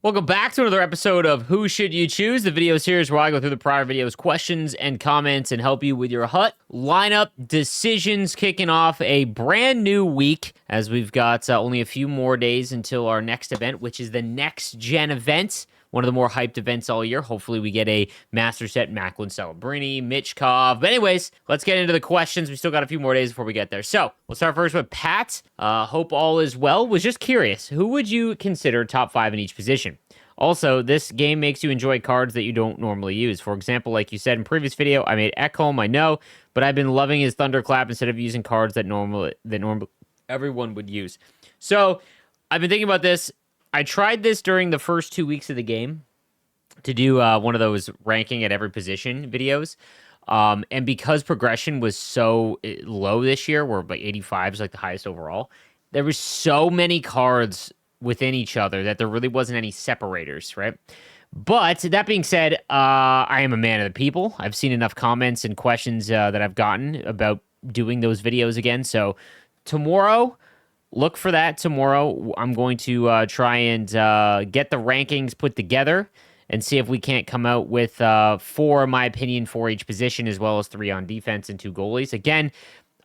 Welcome back to another episode of Who Should You Choose? The video series where I go through the prior videos, questions and comments, and help you with your hut lineup decisions, kicking off a brand new week as we've got only a few more days until our next event, which is the Next Gen event. One of the more hyped events all year. Hopefully we get a Master Set, Macklin Celebrini, Michkov. But anyways, let's get into the questions. We still got a few more days before we get there. So we'll start first with Pat. Hope all is well. Was just curious, who would you consider top 5 in each position? Also, this game makes you enjoy cards that you don't normally use. For example, like you said in previous video, I made Ekholm, I know, but I've been loving his Thunderclap instead of using cards that normally everyone would use. So I've been thinking about this. I tried this during the first 2 weeks of the game to do one of those ranking at every position videos. And because progression was so low this year, where like 85 is like the highest overall, there was so many cards within each other that there really wasn't any separators, right? But that being said, I am a man of the people. I've seen enough comments and questions that I've gotten about doing those videos again. So tomorrow, look for that tomorrow. I'm going to try and get the rankings put together and see if we can't come out with 4, in my opinion, for each position, as well as 3 on defense and 2 goalies. Again,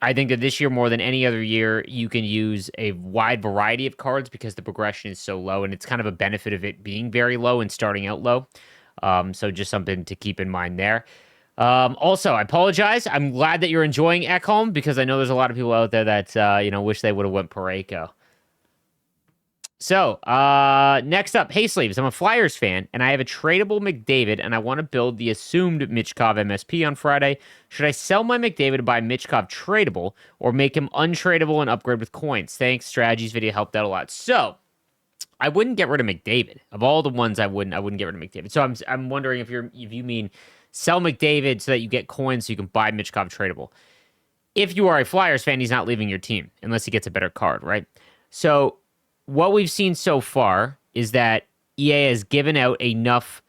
I think that this year, more than any other year, you can use a wide variety of cards because the progression is so low, and it's kind of a benefit of it being very low and starting out low. So just something to keep in mind there. Also, I apologize. I'm glad that you're enjoying Ekholm because I know there's a lot of people out there that wish they would have went Parayko. So, next up, Hey Sleeves. I'm a Flyers fan, and I have a tradable McDavid, and I want to build the assumed Michkov MSP on Friday. Should I sell my McDavid to buy Michkov tradable, or make him untradeable and upgrade with coins? Thanks. Strategies video helped out a lot. So, I wouldn't get rid of McDavid. Of all the ones, I wouldn't get rid of McDavid. So I'm wondering if you mean sell McDavid so that you get coins so you can buy Michkov tradable. If you are a Flyers fan, he's not leaving your team unless he gets a better card, right? So what we've seen so far is that EA has given out enough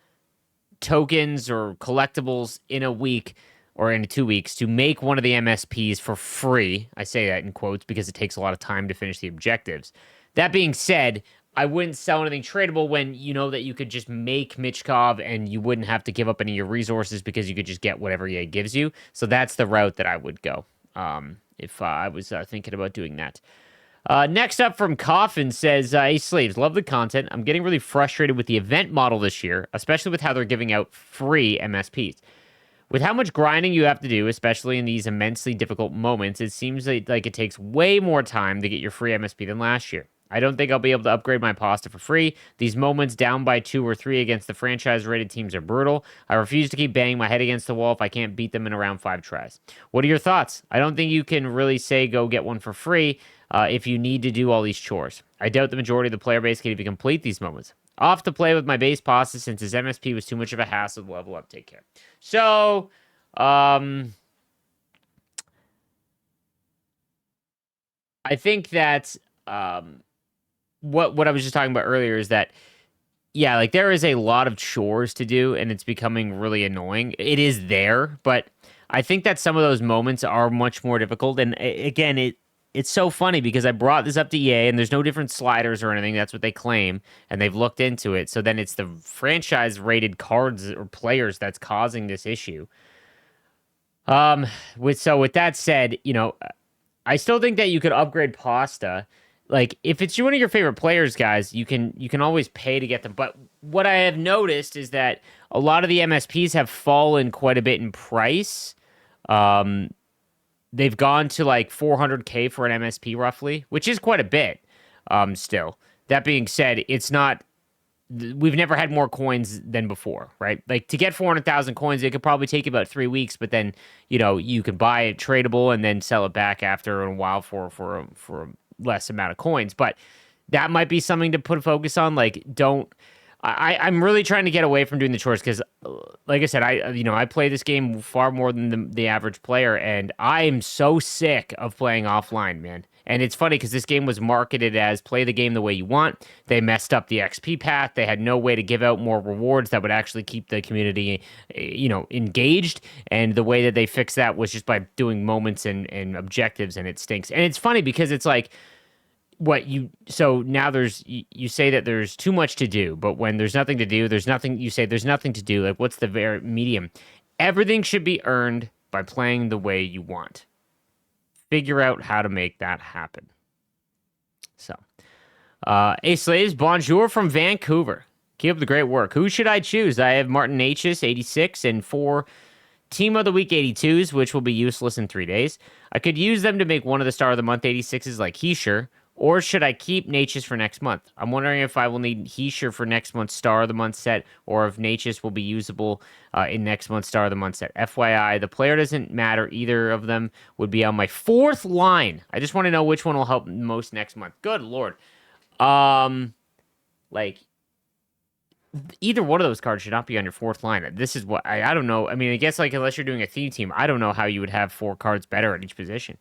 tokens or collectibles in a week or in 2 weeks to make one of the MSPs for free. I say that in quotes because it takes a lot of time to finish the objectives. That being said, I wouldn't sell anything tradable when you know that you could just make Michkov and you wouldn't have to give up any of your resources because you could just get whatever EA gives you. So that's the route that I would go if I was thinking about doing that. Next up from Coffin says, hey, Slaves, love the content. I'm getting really frustrated with the event model this year, especially with how they're giving out free MSPs. With how much grinding you have to do, especially in these immensely difficult moments, it seems like it takes way more time to get your free MSP than last year. I don't think I'll be able to upgrade my pasta for free. These moments down by 2 or 3 against the franchise-rated teams are brutal. I refuse to keep banging my head against the wall if I can't beat them in around 5 tries. What are your thoughts? I don't think you can really say go get one for free if you need to do all these chores. I doubt the majority of the player base can even complete these moments. Off to play with my base pasta since his MSP was too much of a hassle to level up. Take care. So, I think that what I was just talking about earlier is that, yeah, like there is a lot of chores to do and it's becoming really annoying. It is there, but I think that some of those moments are much more difficult. And again, it's so funny because I brought this up to EA and there's no different sliders or anything. That's what they claim. And they've looked into it. So then it's the franchise rated cards or players that's causing this issue. With that said, I still think that you could upgrade pasta. Like, if it's one of your favorite players, guys, you can always pay to get them. But what I have noticed is that a lot of the MSPs have fallen quite a bit in price. They've gone to like 400K for an MSP roughly, which is quite a bit still. That being said, we've never had more coins than before, right? Like, to get 400,000 coins, it could probably take about 3 weeks, but then, you can buy it tradable and then sell it back after a while for a less amount of coins. But that might be something to put a focus on. Like, I'm really trying to get away from doing the chores because, like I said, I play this game far more than the average player, and I am so sick of playing offline, man. And it's funny because this game was marketed as play the game the way you want. They messed up the XP path. They had no way to give out more rewards that would actually keep the community, engaged. And the way that they fixed that was just by doing moments and objectives, and it stinks. And it's funny because it's like, what you so now you say that there's too much to do, but when there's nothing to do, there's nothing you say there's nothing to do. Like what's the very medium? Everything should be earned by playing the way you want. Figure out how to make that happen. So, A Slaves, bonjour from Vancouver. Keep up the great work. Who should I choose? I have Martin H's 86 and 4 Team of the Week 82s, which will be useless in 3 days. I could use them to make one of the Star of the Month 86s like Heisher, or should I keep Natchez for next month? I'm wondering if I will need Heisher for next month's Star of the Month set, or if Natchez will be usable in next month's Star of the Month set. FYI, the player doesn't matter. Either of them would be on my 4th line. I just want to know which one will help most next month. Good Lord. Like, either one of those cards should not be on your 4th line. This is what I don't know. I mean, I guess like unless you're doing a theme team, I don't know how you would have 4 cards better at each position.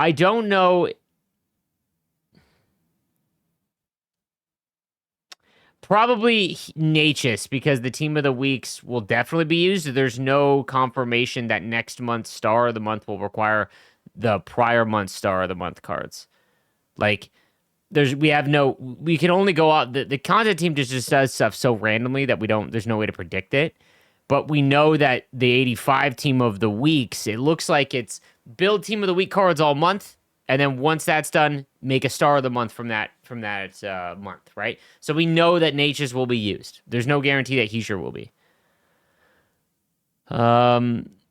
I don't know. Probably Natchez, because the Team of the Weeks will definitely be used. There's no confirmation that next month's Star of the Month will require the prior month's Star of the Month cards. Like, we can only go out. The content team just does stuff so randomly that there's no way to predict it. But we know that the 85 Team of the Weeks, it looks like it's build Team of the Week cards all month, and then once that's done, make a Star of the Month from that month, right? So we know that Natchez will be used. There's no guarantee that Heisher will be.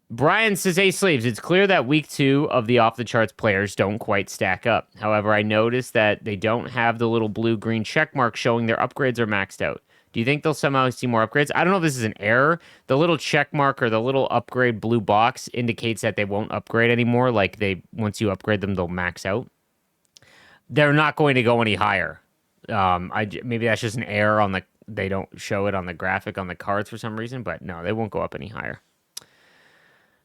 Brian says, hey, Slaves, it's clear that week 2 of the off-the-charts players don't quite stack up. However, I noticed that they don't have the little blue-green check mark showing their upgrades are maxed out. Do you think they'll somehow see more upgrades? I don't know if this is an error. The little check mark or the little upgrade blue box indicates that they won't upgrade anymore. Like once you upgrade them, they'll max out. They're not going to go any higher. Maybe that's just an error they don't show it on the graphic on the cards for some reason, but no, they won't go up any higher.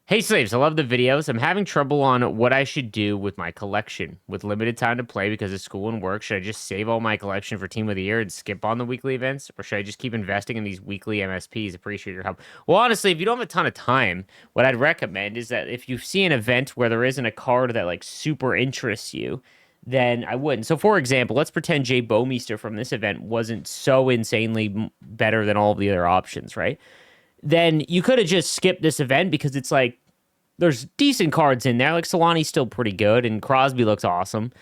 Hey, Slaves, I love the videos. I'm having trouble on what I should do with my collection. With limited time to play because of school and work, should I just save all my collection for Team of the Year and skip on the weekly events? Or should I just keep investing in these weekly MSPs? Appreciate your help. Well, honestly, if you don't have a ton of time, what I'd recommend is that if you see an event where there isn't a card that, like, super interests you, then I wouldn't. So, for example, let's pretend Jay Bouwmeester from this event wasn't so insanely better than all of the other options, right? Then you could have just skipped this event because it's like, there's decent cards in there. Like, Solani's still pretty good, and Crosby looks awesome.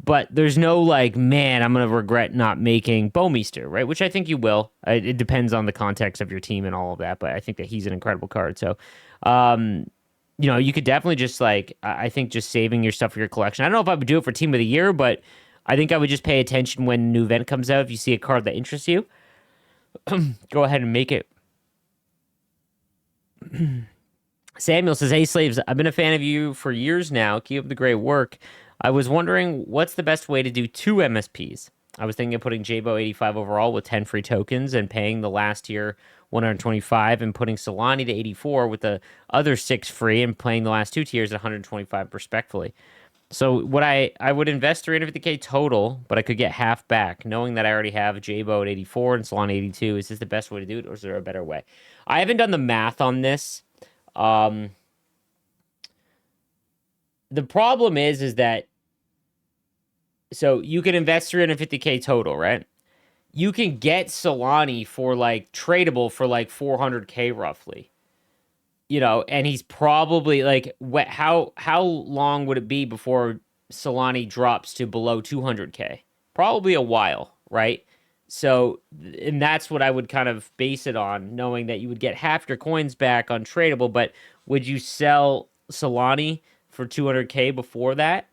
But there's no, like, man, I'm going to regret not making Bouwmeester, right? Which I think you will. It depends on the context of your team and all of that, but I think that he's an incredible card. So, you could definitely just, like, I think just saving your stuff for your collection. I don't know if I would do it for Team of the Year, but I think I would just pay attention when a new event comes out. If you see a card that interests you, go ahead and make it. Samuel says, hey, Slaves, I've been a fan of you for years now. Keep up the great work. I was wondering what's the best way to do 2 MSPs. I was thinking of putting Jabo 85 overall with 10 free tokens and paying the last tier 125 and putting Solani to 84 with the other 6 free and playing the last 2 tiers at 125 respectfully. So I would invest 350k total, but I could get half back, knowing that I already have Jabo at 84 and Solani 82. Is this the best way to do it, or is there a better way? I haven't done the math on this. The problem is that, so you can invest 350k total, right? You can get Solani for like tradable for like 400k roughly, and he's probably like, how long would it be before Solani drops to below 200k? Probably a while, right? So, and that's what I would kind of base it on, knowing that you would get half your coins back on tradable, but would you sell Solani for 200k before that?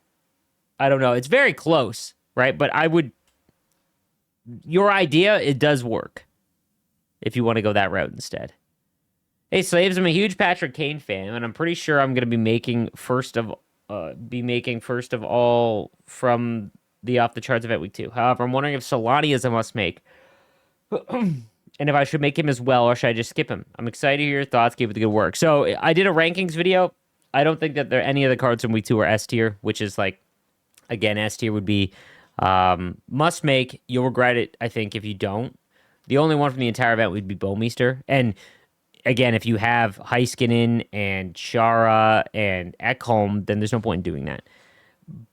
I don't know. It's very close, right? But your idea, it does work if you want to go that route instead. Hey, Slaves, I'm a huge Patrick Kane fan, and I'm pretty sure I'm going to be making first of all from the off the charts event week 2. However, I'm wondering if Solani is a must make, and if I should make him as well, or should I just skip him? I'm excited to hear your thoughts. Keep up the good work. So I did a rankings video. I don't think that any of the cards from week 2 are S tier, which is like, again, S tier would be must make. You'll regret it, I think, if you don't. The only one from the entire event would be Bouwmeester, and again, if you have Heiskanen and Chara and Ekholm, then there's no point in doing that.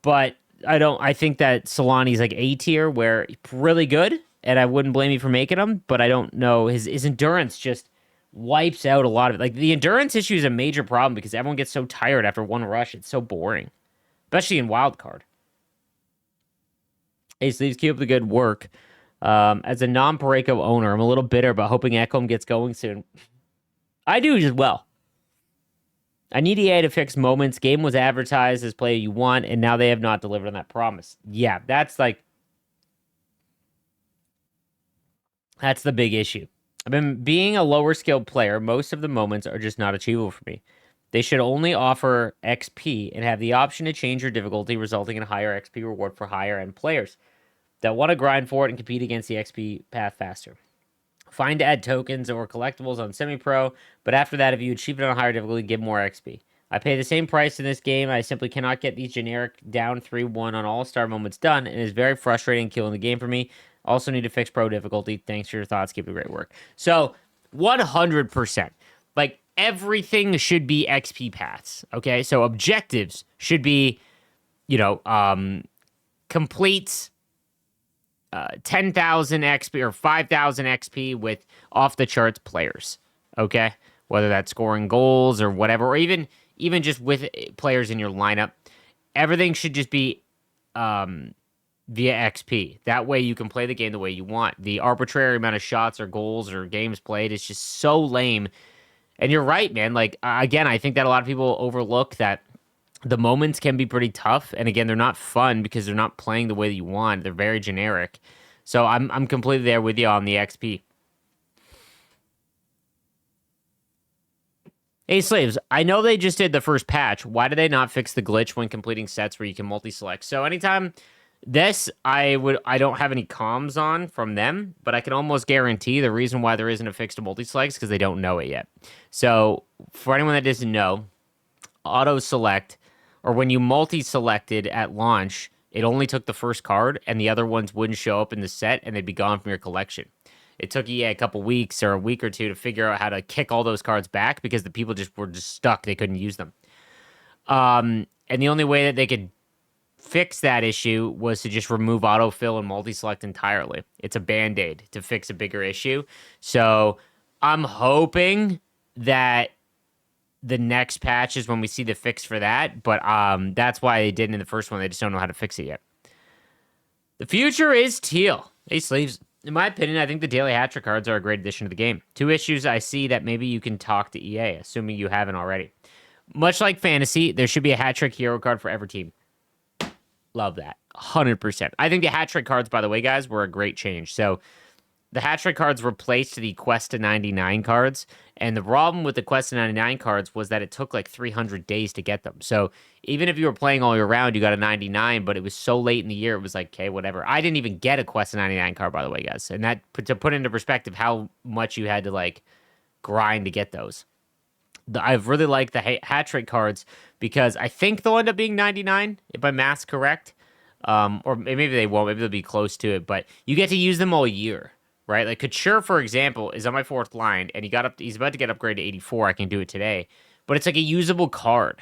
But I think that Solani's like A tier, where he's really good, and I wouldn't blame you for making him, but I don't know. His endurance just wipes out a lot of it. Like, the endurance issue is a major problem because everyone gets so tired after one rush. It's so boring, especially in wild card. Hey, Sleeves, keep up the good work. As a non-Pareko owner, I'm a little bitter about hoping Ekholm gets going soon. I do as well. I need EA to fix moments. Game was advertised as play you want, and now they have not delivered on that promise. Yeah, that's the big issue. I've been being a lower skilled player. Most of the moments are just not achievable for me. They should only offer XP and have the option to change your difficulty, resulting in a higher XP reward for higher end players that want to grind for it and compete against the XP path faster. Find to add tokens or collectibles on semi-pro, but after that, if you achieve it on a higher difficulty, give more XP. I pay the same price in this game. I simply cannot get these generic down 3-1 on all-star moments done, and it is very frustrating, killing the game for me. Also need to fix pro difficulty. Thanks for your thoughts. Keep the great work. So, 100%. Like, everything should be XP paths, okay? So, objectives should be, complete 10,000 XP or 5,000 XP with off-the-charts players, okay? Whether that's scoring goals or whatever, or even just with players in your lineup. Everything should just be via XP. That way you can play the game the way you want. The arbitrary amount of shots or goals or games played is just so lame. And you're right, man. Like, again, I think that a lot of people overlook that the moments can be pretty tough, and again, they're not fun because they're not playing the way that you want. They're very generic. So I'm completely there with you on the XP. Hey, Slaves, I know they just did the first patch. Why did they not fix the glitch when completing sets where you can multi-select? So anytime this, I don't have any comms on from them, but I can almost guarantee the reason why there isn't a fix to multi-select is because they don't know it yet. So for anyone that doesn't know, auto-select, or when you multi-selected at launch, it only took the first card, and the other ones wouldn't show up in the set, and they'd be gone from your collection. It took EA a couple weeks or a week or two to figure out how to kick all those cards back because the people were just stuck. They couldn't use them. And the only way that they could fix that issue was to just remove autofill and multi-select entirely. It's a band-aid to fix a bigger issue. So I'm hoping that the next patch is when we see the fix for that, but that's why they didn't in the first one. They just don't know how to fix it yet. The future is teal. Hey, Sleeves. In my opinion, I think the daily hat trick cards are a great addition to the game. Two issues I see that maybe you can talk to EA, assuming you haven't already. Much like fantasy, there should be a hat trick hero card for every team. Love that. 100%. I think the hat trick cards, by the way, guys, were a great change. So the hat trick cards replaced the Quest to 99 cards, and the problem with the Quest to 99 cards was that it took like 300 days to get them. So even if you were playing all year round, you got a 99, but it was so late in the year, it was like, okay, whatever. I didn't even get a Quest to 99 card, by the way, guys. And that, to put into perspective how much you had to like grind to get those. I really like the hat trick cards because I think they'll end up being 99, if my math's correct. Or maybe they won't. Maybe they'll be close to it, but you get to use them all year. Right, like Couture, for example, is on my 4th line, and he's about to get upgraded to 84. I can do it today, but it's like a usable card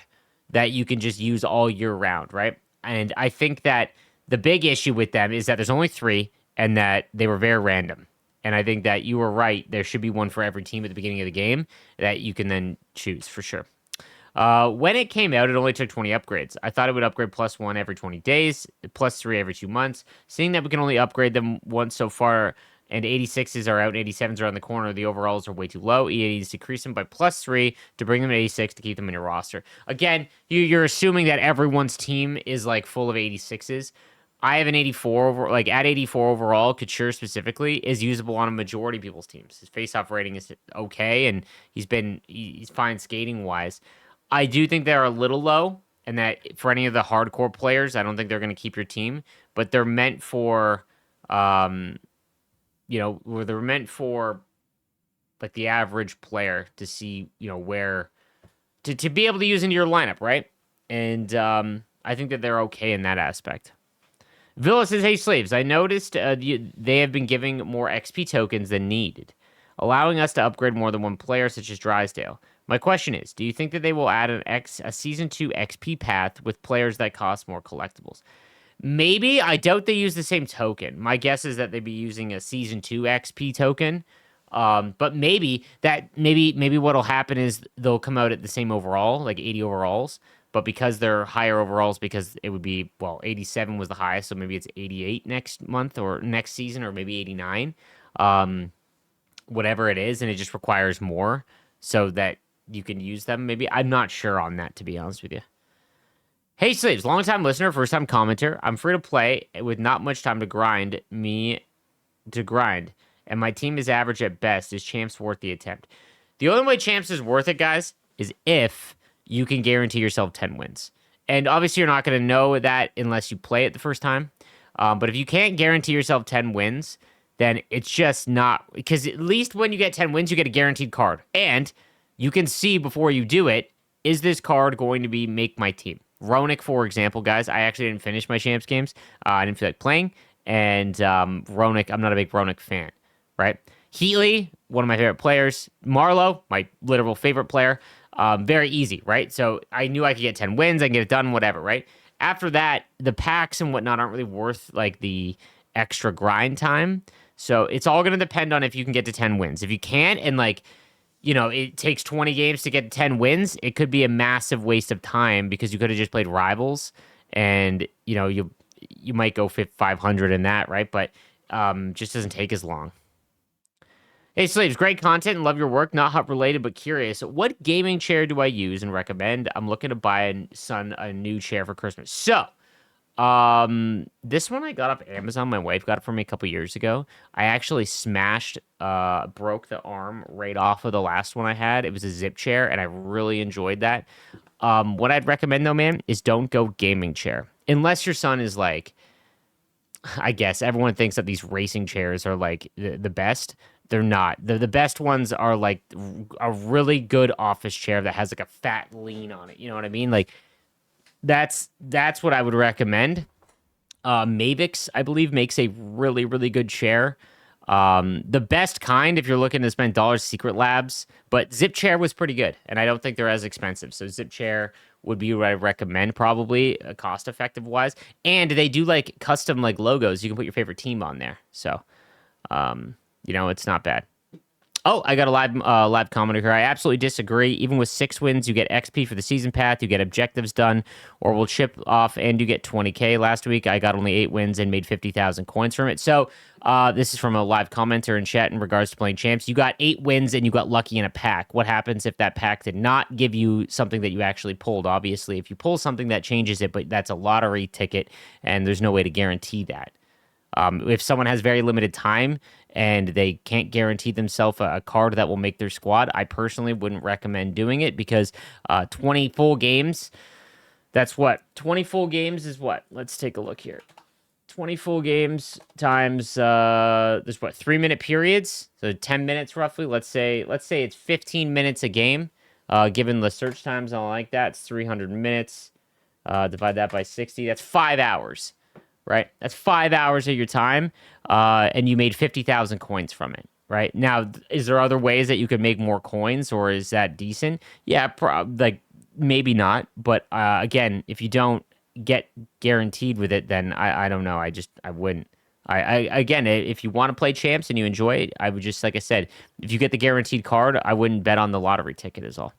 that you can just use all year round, right? And I think that the big issue with them is that there's only 3, and that they were very random. And I think that you were right. There should be one for every team at the beginning of the game that you can then choose for sure. When it came out, it only took 20 upgrades. I thought it would upgrade +1 every 20 days, +3 every 2 months. Seeing that we can only upgrade them once so far, and 86s are out, and 87s are on the corner, the overalls are way too low. EA needs to decrease them by +3 to bring them to 86 to keep them in your roster. Again, you're assuming that everyone's team is like full of 86s. I have an 84 over, like at 84 overall. Couture specifically is usable on a majority of people's teams. His face-off rating is okay, and he's fine skating wise. I do think they're a little low, and that for any of the hardcore players, I don't think they're going to keep your team, but they're meant for they're meant for like the average player to see, where to be able to use into your lineup, right? And I think that they're okay in that aspect. Villa says, hey, Slaves, I noticed they have been giving more XP tokens than needed. allowing us to upgrade more than one player, such as Drysdale. My question is, do you think that they will add a Season 2 XP path with players that cost more collectibles? Maybe. I doubt they use the same token. My guess is that they'd be using a Season 2 XP token. But maybe what'll happen is they'll come out at the same overall, like 80 overalls. But because they're higher overalls, because it would be, well, 87 was the highest, so maybe it's 88 next month or next season, or maybe 89. Whatever it is, and it just requires more so that you can use them. Maybe. I'm not sure on that, to be honest with you. Hey, Slaves, long-time listener, first-time commenter. I'm free to play with not much time to grind, and my team is average at best. Is Champs worth the attempt? The only way Champs is worth it, guys, is if you can guarantee yourself 10 wins. And obviously, you're not going to know that unless you play it the first time. But if you can't guarantee yourself 10 wins, then it's just not... Because at least when you get 10 wins, you get a guaranteed card. And you can see before you do it, is this card going to make my team? Ronick, for example, guys, I actually didn't finish my Champs games. I didn't feel like playing. And Ronick, I'm not a big Ronick fan, right? Heatley, one of my favorite players. Marlowe, my literal favorite player. Very easy, right? So I knew I could get 10 wins. I can get it done, whatever, right? After that, the packs and whatnot aren't really worth like the extra grind time. So it's all going to depend on if you can get to 10 wins. If you can't, and like, you know, it takes 20 games to get to 10 wins, it could be a massive waste of time because you could have just played rivals and, you know, you might go 500 in that, right? But just doesn't take as long. Hey, Slaves, great content and love your work. Not hot related, but curious. What gaming chair do I use and recommend? I'm looking to buy a new chair for Christmas. So, this one I got off Amazon. My wife got it for me a couple years ago. I actually broke the arm right off of the last one I had. It was a zip chair, and I really enjoyed that. What I'd recommend, though, man, is don't go gaming chair. Unless your son is like, I guess everyone thinks that these racing chairs are like the best. They're not. The best ones are like a really good office chair that has like a fat lean on it. You know what I mean? Like that's what I would recommend. Mavix, I believe, makes a really, really good chair. The best kind, if you're looking to spend dollars, Secret Labs, but Zip Chair was pretty good, and I don't think they're as expensive. So Zip Chair would be what I recommend, probably cost-effective wise. And they do like custom like logos. You can put your favorite team on there. So, you know, it's not bad. Oh, I got a live commenter here. I absolutely disagree. Even with 6 wins, you get XP for the season path, you get objectives done, or will chip off, and you get 20K. Last week, I got only 8 wins and made 50,000 coins from it. So this is from a live commenter in chat in regards to playing Champs. You got 8 wins and you got lucky in a pack. What happens if that pack did not give you something that you actually pulled? Obviously, if you pull something, that changes it, but that's a lottery ticket, and there's no way to guarantee that. If someone has very limited time and they can't guarantee themselves a card that will make their squad, I personally wouldn't recommend doing it because 20 full games, that's what? 20 full games is what? Let's take a look here. 20 full games times, there's what, 3-minute periods? So 10 minutes roughly. Let's say it's 15 minutes a game. Given the search times and all like that, it's 300 minutes. Divide that by 60. That's 5 hours. Right? That's 5 hours of your time, and you made 50,000 coins from it, right? Now, is there other ways that you could make more coins, or is that decent? Yeah, like, maybe not, but again, if you don't get guaranteed with it, then I don't know, I wouldn't. Again, if you want to play Champs and you enjoy it, I would just, like I said, if you get the guaranteed card, I wouldn't bet on the lottery ticket is all.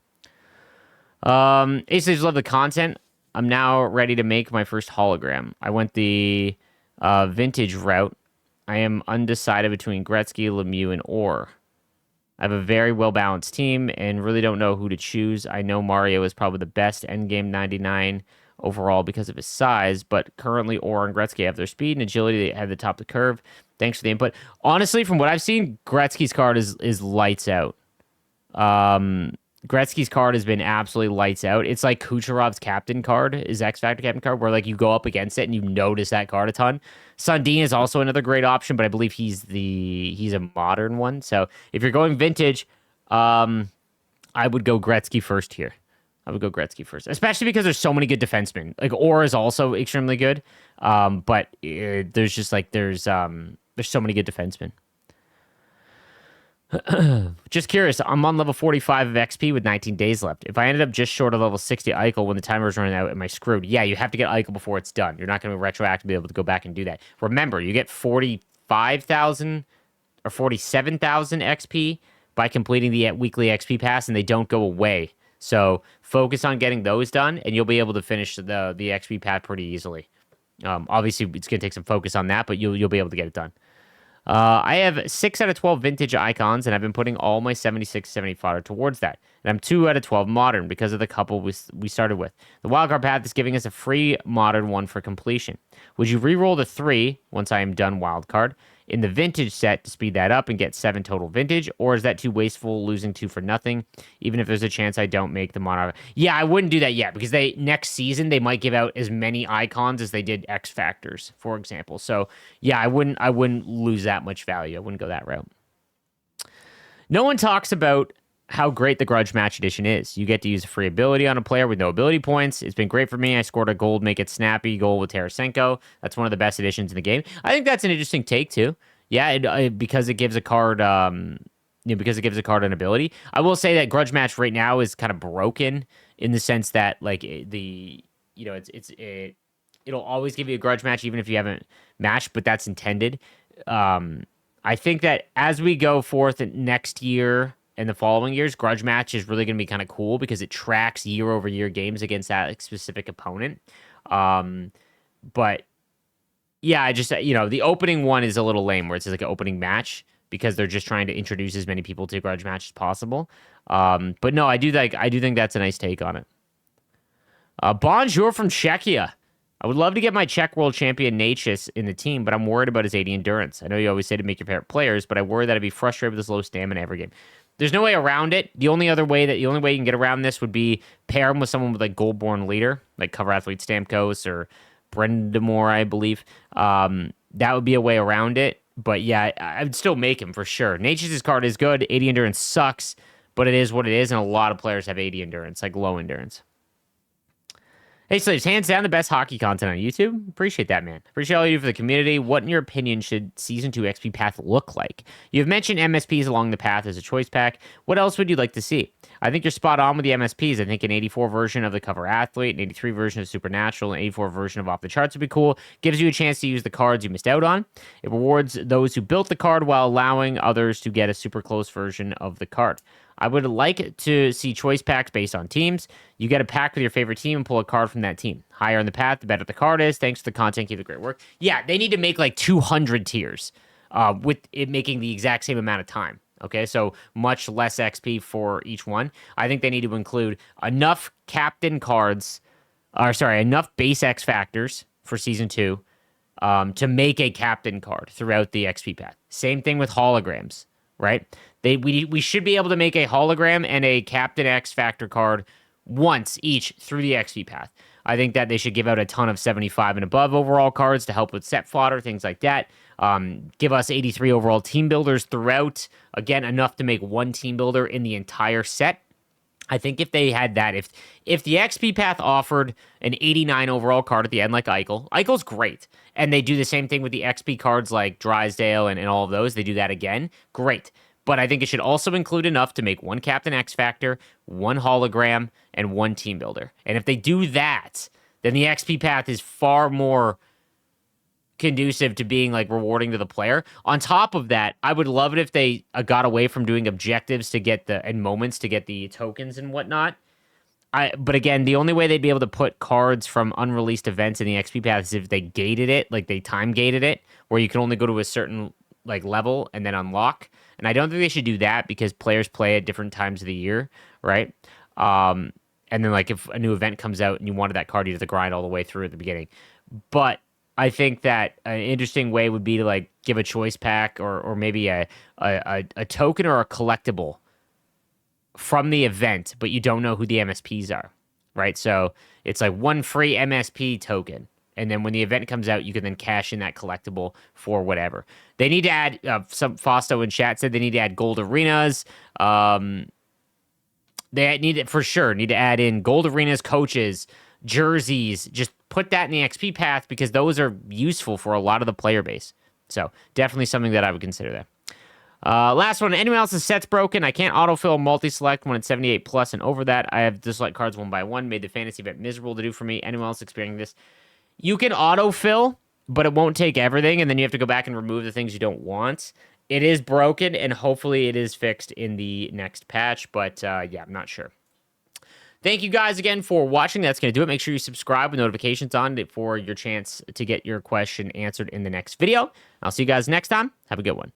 Aces love the content. I'm now ready to make my first hologram. I went the vintage route. I am undecided between Gretzky, Lemieux, and Orr. I have a very well-balanced team and really don't know who to choose. I know Mario is probably the best endgame 99 overall because of his size, but currently Orr and Gretzky have their speed and agility at the top of the curve. Thanks for the input. Honestly, from what I've seen, Gretzky's card is lights out. Gretzky's card has been absolutely lights out. It's like Kucherov's captain card, his X Factor captain card, where like you go up against it and you notice that card a ton. Sundin is also another great option, but I believe he's a modern one. So if you're going vintage, I would go Gretzky first here. I would go Gretzky first, especially because there's so many good defensemen. Like Orr is also extremely good, but there's so many good defensemen. Just curious, I'm on level 45 of XP with 19 days left. If I ended up just short of level 60 Eichel when the timer is running out, am I screwed? Yeah, you have to get Eichel before it's done. You're not going to retroactively be able to go back and do that. Remember, you get 45,000 or 47,000 XP by completing the weekly XP pass, and they don't go away. So focus on getting those done, and you'll be able to finish the XP path pretty easily. Obviously, it's going to take some focus on that, but you'll be able to get it done. I have 6 out of 12 vintage icons, and I've been putting all my 76, 70 fodder towards that. And I'm 2 out of 12 modern because of the couple we started with. The wildcard path is giving us a free modern one for completion. Would you re-roll the 3 once I am done wildcard in the vintage set to speed that up and get 7 total vintage, or is that too wasteful, losing 2 for nothing, even if there's a chance I don't make the mono? Yeah, I wouldn't do that yet, because next season they might give out as many icons as they did X Factors, for example. So yeah, I wouldn't lose that much value. I wouldn't go that route. No one talks about how great the Grudge Match Edition is. You get to use a free ability on a player with no ability points. It's been great for me. I scored a gold, make it snappy goal with Tarasenko. That's one of the best editions in the game. I think that's an interesting take too. Yeah, because it gives a card, because it gives a card an ability. I will say that Grudge Match right now is kind of broken in the sense that like it'll always give you a Grudge Match even if you haven't matched, but that's intended. I think that as we go forth next year and the following years, Grudge Match is really going to be kind of cool because it tracks year-over-year games against that specific opponent. But yeah, I just, the opening one is a little lame where it's like an opening match because they're just trying to introduce as many people to Grudge Match as possible. But no, I do think that's a nice take on it. Bonjour from Czechia. I would love to get my Czech world champion Natchez in the team, but I'm worried about his 80 endurance. I know you always say to make your favorite players, but I worry that I'd be frustrated with his low stamina every game. There's no way around it. The only way you can get around this would be pair him with someone with like Goldborn Leader, like Cover Athlete Stamkos or Brendamore, I believe. That would be a way around it. But yeah, I'd still make him for sure. Natchez' card is good. 80 endurance sucks, but it is what it is, and a lot of players have 80 endurance, like low endurance. Hey, Slaves, hands down the best hockey content on YouTube. Appreciate that, man. Appreciate all you do for the community. What, in your opinion, should Season 2 XP Path look like? You've mentioned MSPs along the path as a choice pack. What else would you like to see? I think you're spot on with the MSPs. I think an 84 version of the Cover Athlete, an 83 version of Supernatural, an 84 version of Off the Charts would be cool. Gives you a chance to use the cards you missed out on. It rewards those who built the card while allowing others to get a super close version of the card. I would like to see choice packs based on teams. You get a pack with your favorite team and pull a card from that team. Higher on the path, the better the card is. Thanks for the content. Keep the great work. Yeah, they need to make like 200 tiers with it making the exact same amount of time. Okay, so much less XP for each one. I think they need to include enough captain cards, enough base X factors for Season 2 to make a captain card throughout the XP path. Same thing with holograms, right? We should be able to make a hologram and a Captain X Factor card once each through the XP path. I think that they should give out a ton of 75 and above overall cards to help with set fodder, things like that. Give us 83 overall team builders throughout. Again, enough to make one team builder in the entire set. I think if they had that, if the XP path offered an 89 overall card at the end like Eichel's great. And they do the same thing with the XP cards like Drysdale and all of those. They do that again. Great. But I think it should also include enough to make one Captain X Factor, one hologram, and one team builder. And if they do that, then the XP path is far more conducive to being like rewarding to the player. On top of that, I would love it if they got away from doing objectives to get and moments to get the tokens and whatnot. But again, the only way they'd be able to put cards from unreleased events in the XP path is if they gated it, like they time gated it, where you can only go to a certain like level and then unlock. And I don't think they should do that because players play at different times of the year, right? And then like if a new event comes out and you wanted that card, you have to grind all the way through at the beginning. But I think that an interesting way would be to like give a choice pack or maybe a token or a collectible from the event, but you don't know who the MSPs are, right? So it's like one free MSP token. And then when the event comes out, you can then cash in that collectible for whatever. They need to add, some Fausto in chat said they need to add gold arenas. They need to add in gold arenas, coaches, jerseys. Just put that in the XP path because those are useful for a lot of the player base. So definitely something that I would consider there. Last one. Anyone else's set's broken? I can't autofill multi-select when it's 78 plus and over that. I have disliked cards one by one. Made the fantasy event miserable to do for me. Anyone else experiencing this? You can autofill, but it won't take everything, and then you have to go back and remove the things you don't want. It is broken, and hopefully it is fixed in the next patch, but yeah, I'm not sure. Thank you guys again for watching. That's going to do it. Make sure you subscribe with notifications on for your chance to get your question answered in the next video. I'll see you guys next time. Have a good one.